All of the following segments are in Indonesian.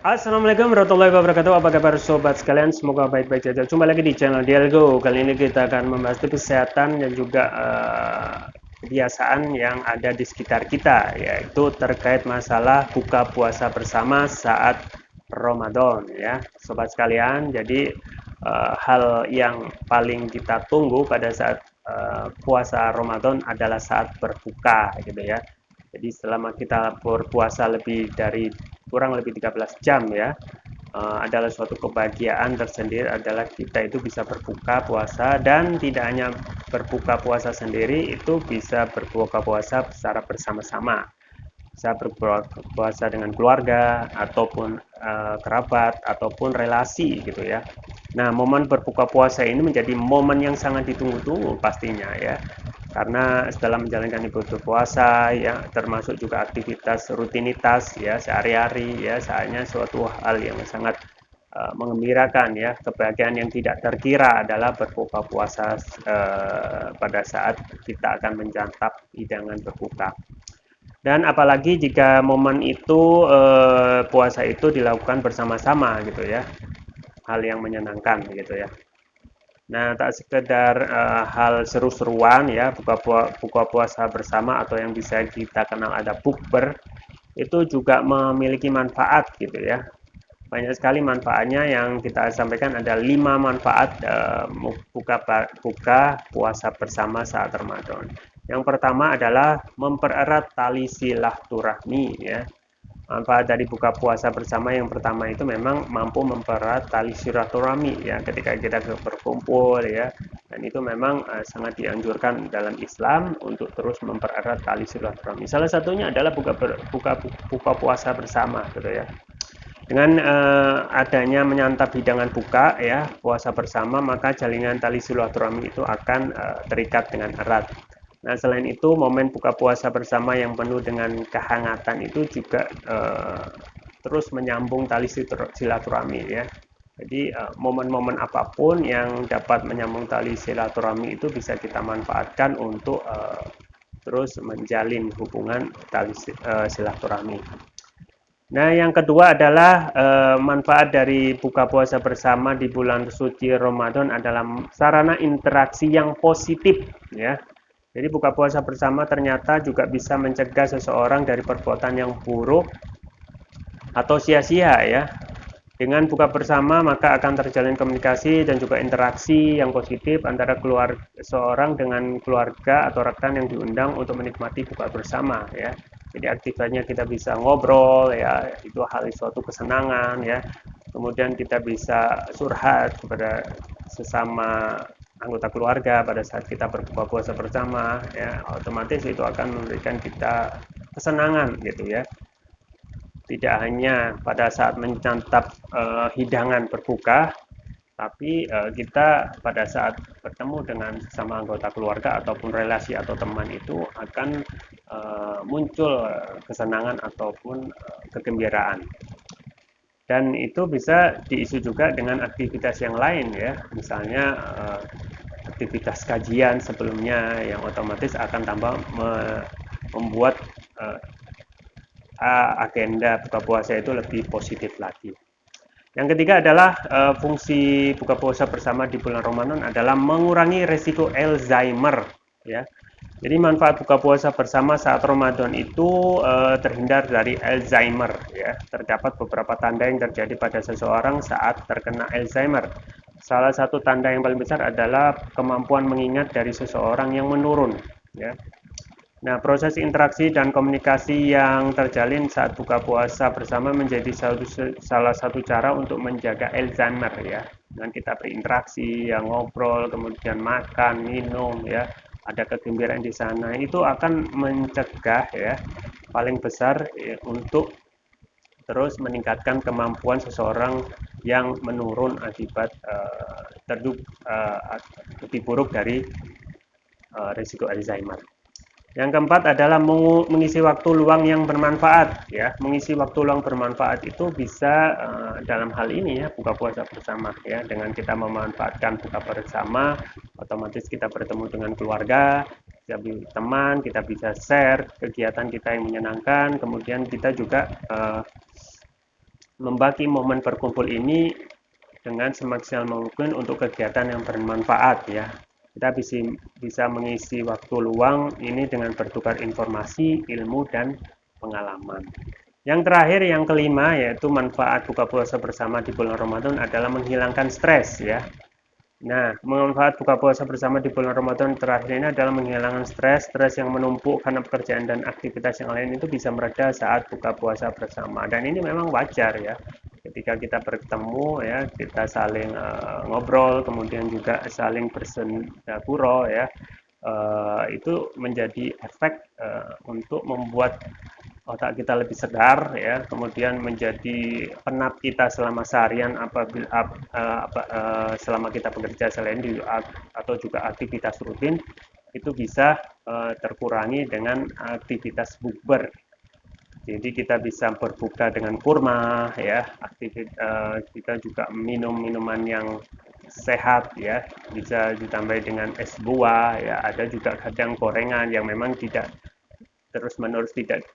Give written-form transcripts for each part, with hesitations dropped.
Assalamualaikum warahmatullahi wabarakatuh. Apa kabar sobat sekalian? Semoga baik-baik saja. Jumpa lagi di channel Dialgo. Kali ini kita akan membahas tips kesehatan dan juga kebiasaan yang ada di sekitar kita, yaitu terkait masalah buka puasa bersama saat Ramadan, ya, sobat sekalian. Jadi hal yang paling kita tunggu pada saat puasa Ramadan adalah saat berbuka, gitu ya. Jadi selama kita berpuasa kurang lebih 13 jam, ya, adalah suatu kebahagiaan tersendiri, adalah kita itu bisa berbuka puasa, dan tidak hanya berbuka puasa sendiri, itu bisa berbuka puasa secara bersama-sama, bisa berpuasa dengan keluarga ataupun kerabat ataupun relasi, gitu ya. Nah, momen berbuka puasa ini menjadi momen yang sangat ditunggu-tunggu pastinya, ya, karena setelah menjalankan ibadah puasa, ya, termasuk juga aktivitas rutinitas, ya, sehari-hari, ya, saatnya suatu hal yang sangat mengembirakan, ya, kebahagiaan yang tidak terkira adalah berbuka puasa pada saat kita akan menyantap hidangan berbuka. Dan apalagi jika momen itu puasa itu dilakukan bersama-sama, gitu ya, hal yang menyenangkan, gitu ya. Nah, tak sekedar hal seru-seruan, ya, buka puasa bersama atau yang bisa kita kenal ada bukber, itu juga memiliki manfaat, gitu ya. Banyak sekali manfaatnya. Yang kita sampaikan ada 5 manfaat buka puasa bersama saat Ramadan. Yang pertama adalah mempererat tali silaturahmi, ya. Manfaat dari buka puasa bersama yang pertama itu memang mampu mempererat tali silaturahmi, ya, ketika kita berkumpul, ya, dan itu memang sangat dianjurkan dalam Islam untuk terus mempererat tali silaturahmi. Salah satunya adalah buka puasa bersama, gitu ya. Dengan adanya menyantap hidangan buka, ya, puasa bersama, maka jalinan tali silaturahmi itu akan terikat dengan erat. Nah, selain itu, momen buka puasa bersama yang penuh dengan kehangatan itu juga terus menyambung tali silaturahmi, ya. Jadi momen-momen apapun yang dapat menyambung tali silaturahmi itu bisa kita manfaatkan untuk terus menjalin hubungan tali silaturahmi. Nah, yang kedua adalah manfaat dari buka puasa bersama di bulan suci Ramadan adalah sarana interaksi yang positif, ya. Jadi buka puasa bersama ternyata juga bisa mencegah seseorang dari perbuatan yang buruk atau sia-sia, ya. Dengan buka bersama maka akan terjalin komunikasi dan juga interaksi yang positif antara seorang dengan keluarga atau rekan yang diundang untuk menikmati buka bersama, ya. Jadi aktivitasnya kita bisa ngobrol, ya, itu hal suatu kesenangan, ya. Kemudian kita bisa surhat kepada sesama anggota keluarga pada saat kita berbuka puasa bersama, ya, otomatis itu akan memberikan kita kesenangan, gitu ya. Tidak hanya pada saat menyantap hidangan berbuka, tapi kita pada saat bertemu dengan sesama anggota keluarga ataupun relasi atau teman itu akan muncul kesenangan ataupun kegembiraan. Dan itu bisa diisi juga dengan aktivitas yang lain, ya, misalnya aktivitas kajian sebelumnya yang otomatis akan tambah membuat agenda buka puasa itu lebih positif lagi. Yang ketiga adalah fungsi buka puasa bersama di bulan Ramadan adalah mengurangi resiko Alzheimer, ya. Jadi manfaat buka puasa bersama saat Ramadan itu terhindar dari Alzheimer, ya. Terdapat beberapa tanda yang terjadi pada seseorang saat terkena Alzheimer. Salah satu tanda yang paling besar adalah kemampuan mengingat dari seseorang yang menurun, ya. Nah, proses interaksi dan komunikasi yang terjalin saat buka puasa bersama menjadi salah satu cara untuk menjaga Alzheimer, ya. Dengan kita berinteraksi, yang ngobrol, kemudian makan, minum, ya, ada kegembiraan di sana, itu akan mencegah, ya, paling besar, ya, untuk terus meningkatkan kemampuan seseorang yang menurun akibat lebih buruk dari risiko Alzheimer. Yang keempat adalah mengisi waktu luang yang bermanfaat, ya. Mengisi waktu luang bermanfaat itu bisa dalam hal ini, ya, buka puasa bersama, ya. Dengan kita memanfaatkan buka bersama, otomatis kita bertemu dengan keluarga, teman, kita bisa share kegiatan kita yang menyenangkan, kemudian kita juga membagi momen berkumpul ini dengan semaksimal mungkin untuk kegiatan yang bermanfaat ya. Kita bisa mengisi waktu luang ini dengan bertukar informasi, ilmu, dan pengalaman. Yang terakhir, yang kelima, yaitu manfaat buka puasa bersama di bulan Ramadan adalah menghilangkan stres ya. Nah, manfaat buka puasa bersama di bulan Ramadan terakhir ini adalah menghilangkan stres yang menumpuk karena pekerjaan dan aktivitas yang lain itu bisa mereda saat buka puasa bersama. Dan ini memang wajar ya, ketika kita bertemu ya, kita saling ngobrol, kemudian juga saling bersendaguro ya, itu menjadi efek untuk membuat otak kita lebih segar ya, kemudian menjadi penat kita selama seharian selama kita bekerja selain atau juga aktivitas rutin itu bisa terkurangi dengan aktivitas bukber. Jadi kita bisa berbuka dengan kurma ya, kita juga minum minuman yang sehat ya, bisa ditambah dengan es buah ya, ada juga kadang gorengan yang memang tidak terus-menerus tidak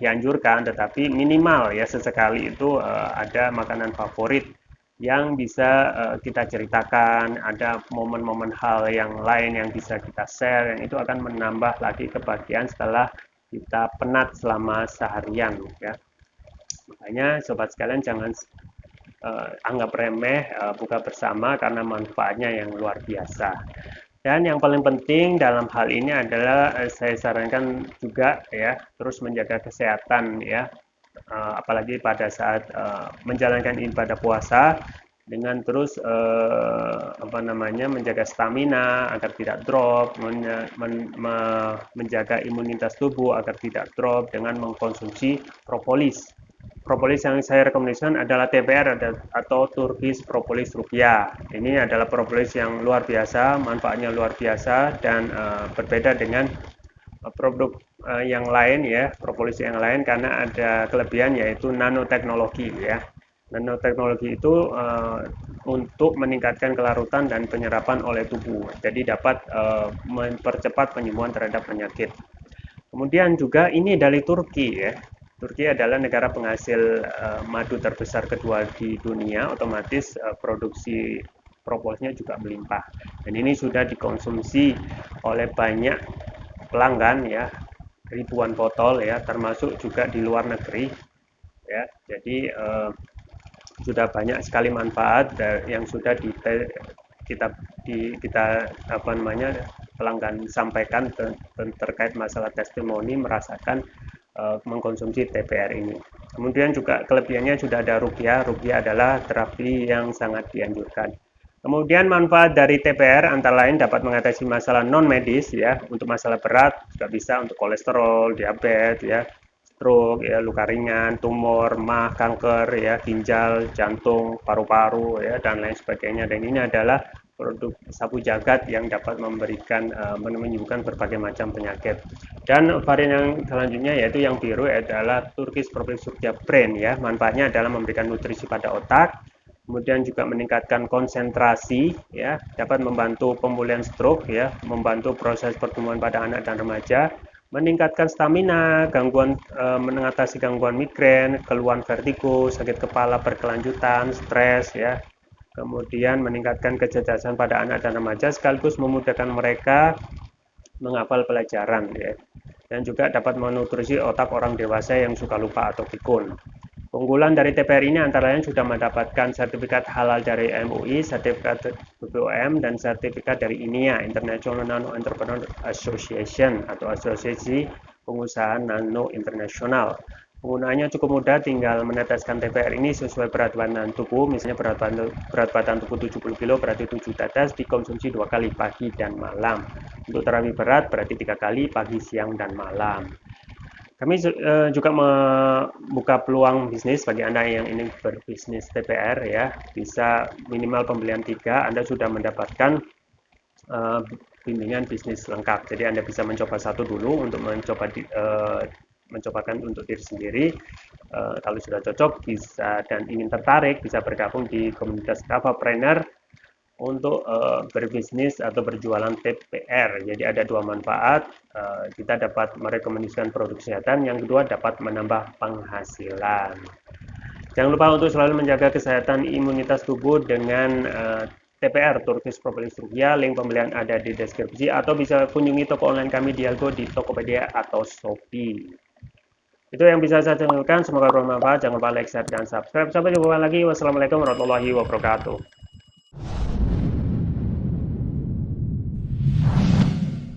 dianjurkan, tetapi minimal ya sesekali itu ada makanan favorit yang bisa kita ceritakan, ada momen-momen hal yang lain yang bisa kita share, yang itu akan menambah lagi kebahagiaan setelah kita penat selama seharian ya. Makanya sobat sekalian jangan anggap remeh buka bersama karena manfaatnya yang luar biasa. Dan yang paling penting dalam hal ini adalah saya sarankan juga ya terus menjaga kesehatan ya, apalagi pada saat menjalankan ibadah puasa dengan terus menjaga stamina agar tidak drop, menjaga imunitas tubuh agar tidak drop dengan mengkonsumsi propolis. Propolis yang saya rekomendasikan adalah TPR atau Turkish Propolis Rupiah. Ini adalah propolis yang luar biasa, manfaatnya luar biasa dan berbeda dengan produk yang lain ya, propolis yang lain karena ada kelebihan yaitu nanoteknologi ya. Nanoteknologi itu untuk meningkatkan kelarutan dan penyerapan oleh tubuh. Jadi dapat mempercepat penyembuhan terhadap penyakit. Kemudian juga ini dari Turki ya. Turki adalah negara penghasil madu terbesar kedua di dunia, otomatis produksi propolisnya juga melimpah. Dan ini sudah dikonsumsi oleh banyak pelanggan ya, ribuan botol ya, termasuk juga di luar negeri ya. Jadi sudah banyak sekali manfaat yang sudah kita pelanggan sampaikan terkait masalah testimoni merasakan mengkonsumsi TPR ini. Kemudian juga kelebihannya sudah ada rupiah. Rupiah adalah terapi yang sangat dianjurkan. Kemudian manfaat dari TPR antara lain dapat mengatasi masalah non medis ya, untuk masalah berat juga bisa untuk kolesterol, diabetes ya, stroke ya, luka ringan, tumor, mah, kanker ya, ginjal, jantung, paru-paru ya dan lain sebagainya. Dan ini adalah produk sapu jagat yang dapat menyembuhkan berbagai macam penyakit. Dan varian yang selanjutnya yaitu yang biru adalah Turkish Propolis Rupiah Brain ya. Manfaatnya adalah memberikan nutrisi pada otak, kemudian juga meningkatkan konsentrasi ya, dapat membantu pemulihan stroke ya, membantu proses pertumbuhan pada anak dan remaja, meningkatkan stamina, mengatasi gangguan migrain, keluhan vertigo, sakit kepala berkelanjutan, stres ya. Kemudian meningkatkan kecerdasan pada anak dan remaja sekaligus memudahkan mereka menghafal pelajaran ya. Dan juga dapat menutrisi otak orang dewasa yang suka lupa atau pikun. Keunggulan dari TPR ini antara lain sudah mendapatkan sertifikat halal dari MUI, sertifikat BPOM, dan sertifikat dari INIA, International Nano Entrepreneur Association atau Asosiasi Pengusaha Nano Internasional. Penggunaannya cukup mudah, tinggal meneteskan TPR ini sesuai berat badan tubuh, misalnya berat badan tubuh 70 kg berarti 7 tetes, dikonsumsi 2 kali pagi dan malam. Untuk terapi berat berarti 3 kali pagi, siang, dan malam. Kami juga membuka peluang bisnis bagi Anda yang ingin berbisnis TPR ya, bisa minimal pembelian 3, Anda sudah mendapatkan bimbingan bisnis lengkap. Jadi Anda bisa mencoba satu dulu untuk mencobakan untuk diri sendiri. Kalau sudah cocok bisa dan ingin tertarik bisa bergabung di komunitas Kavapreneur untuk berbisnis atau berjualan TPR. Jadi ada dua manfaat, kita dapat merekomendasikan produk kesehatan, yang kedua dapat menambah penghasilan. Jangan lupa untuk selalu menjaga kesehatan imunitas tubuh dengan TPR, Turkish Propolis Rupiah. Link pembelian ada di deskripsi atau bisa kunjungi toko online kami di Algo di Tokopedia atau Shopee. Itu yang bisa saya sampaikan. Semoga bermanfaat. Jangan lupa like, share, dan subscribe. Sampai jumpa lagi. Wassalamualaikum warahmatullahi wabarakatuh.